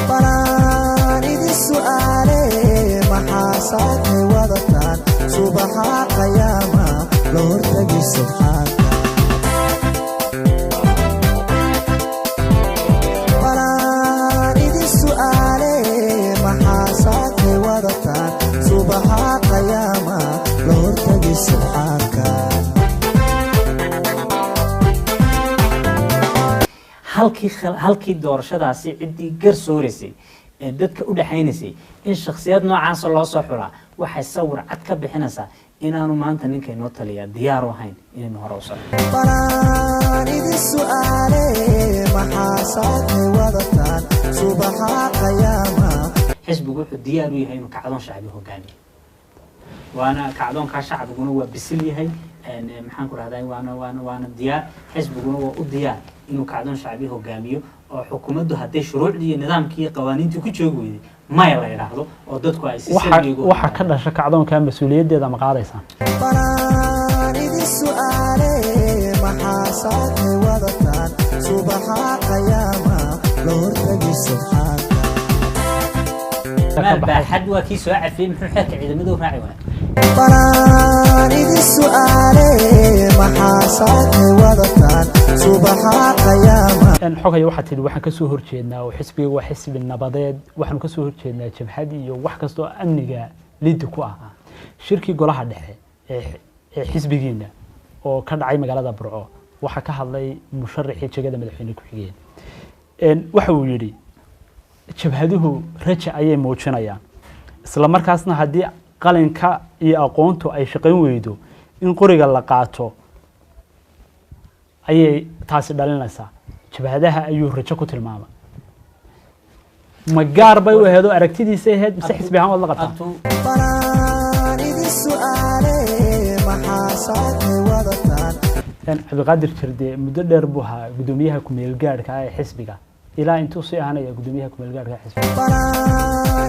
بلان إذ السؤال محاسات وضطان صبحا قياما لورتقي سبحان بلان إذ السؤال محاسات وضطان صبحا قياما لورتقي سبحانك halkii doorashadaasi ciddii garsooraysay ee dadka u dhaxaynaysay in shakhsiyad noocaas loo soo xulaa waxay sawir cad ka bixinaysaa inaanu maanta ninkay noo taliya diyaar u ahayn inaynu hore u socdo xisbigu wuxuu diyaar u yahay inuu kacdoon shacbi hogaamiyo waana kacdoonkaa shacbiguna waa bisil yahay maxaan ku rahdaa waana diyaar xisbiguna waa u diyaar inuu kacdoon shacbi hogaamiyo oo xukuumaddu hadday shuruucdii iyo nidaamkii iyo qawaaniintii ku joogi weyday maya la yidhaahdo oo dadku ay si salbiga waxa ka dhasha kacdoonka mas-uuliyaddeeda ma qaadaysaa maal baaxad waa kii soo cafiyey muxuu xeerka ciidamadu raaci waaya بلان إذ السؤال محاسات وضطان صبحا قياما إن حقيقة واحد اللي واحد كسر هرجينا وحسبي وحسب النبضات واحد كسر هرجينا جبهدي وواحد كسر أمنية ليدكوا شركة جلها ده حسبي جينا وكان عايم مجال هذا برعو واحد كهذا مشرح يتجد مدحين كحيين إن واحد يري جبهده رجع أي موجنا يعني إسلام مركزنا هدي qalinka iyo aqoontu ay shaqayn weydo in qoriga la qaato ayay taasi dhalinaysaa jabhadaha ayuu rajo ku tilmaama ma gaar bay u heedo aragtidiisa ahayd mise xisbi ahaan wada qabtaa cabdiqaadir jirde muddo dheer buu ahaa gudoomiyaha ku-meel gaadhka ee xisbiga ilaa intuu sii ahaanaya gudoomiyaha ku-meel gaadhka ee xisbiga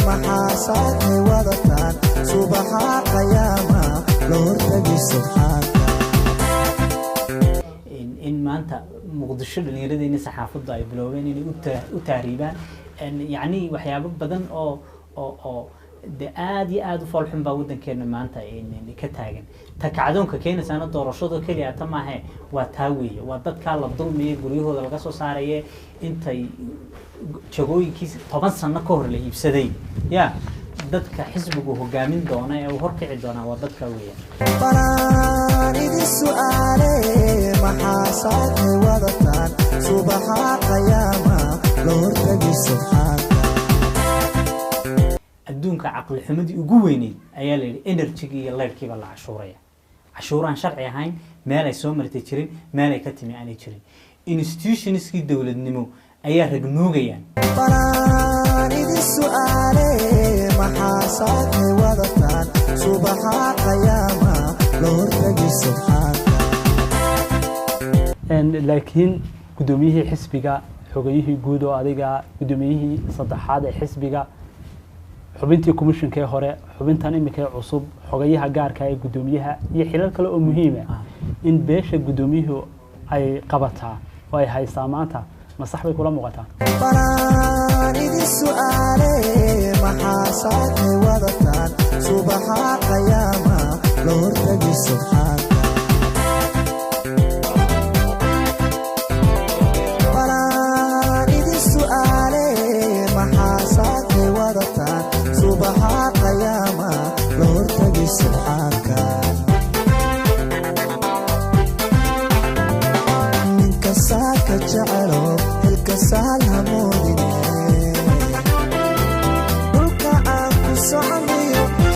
محاسات وضطان صبحا قياما لورتقي سبحان إن ما أنت مقدش اللي يريد إن صحافة أي بلوين إني وتهريبان يعني وحياة بدن أو ده آدي فالحين بعودن كنا ما أنت إن كتاجن تكعدون ككين سنة دورشود كلي أتما هي وتهوي وضد كلا الظلم يقوليه هذا القصة صارية أنت شغوي كيس طبعا سنة كهر اللي يبسدي يا ضدك حزبه هجامين دونا أو هركع دونا وضدك ويا بلان إذ السؤال محاسات وضطان صبحا قياما لورتقي سبحان adduunka caqli xumadii ugu weyneed ayaa la yidhi energy-ga iyo leyrkiiba la cashuuraya cashuuraan sharci ahayn meel ay soo martay jirin meel ay ka timi aanay jirin institutionskii dowladnimo ayaa ragnoogayaan بلان إذ السؤال محاسات وضطان صبحا قياما لورتقي سبحان laakiin gudoomiyihii xisbiga xogayihii guud oo adiga gudoomiyihii saddexaad ee xisbiga xubintii commissionka hore xubintan imika cusub xogayaha gaarka ee gudoomiyaha iyo xilal kale oo muhiim ah in beesha gudoomiyuhu ay qabataa oo ay haystaa maanta ma sax bay kula muuqataa بلان إذ السؤال محاسات وضطان صبحا قياما لورتقي سبحان بلان إذ السؤال محاسات وضطان صبحا قياما لورتقي سبحانك منك ساكت جعله الكسال همودي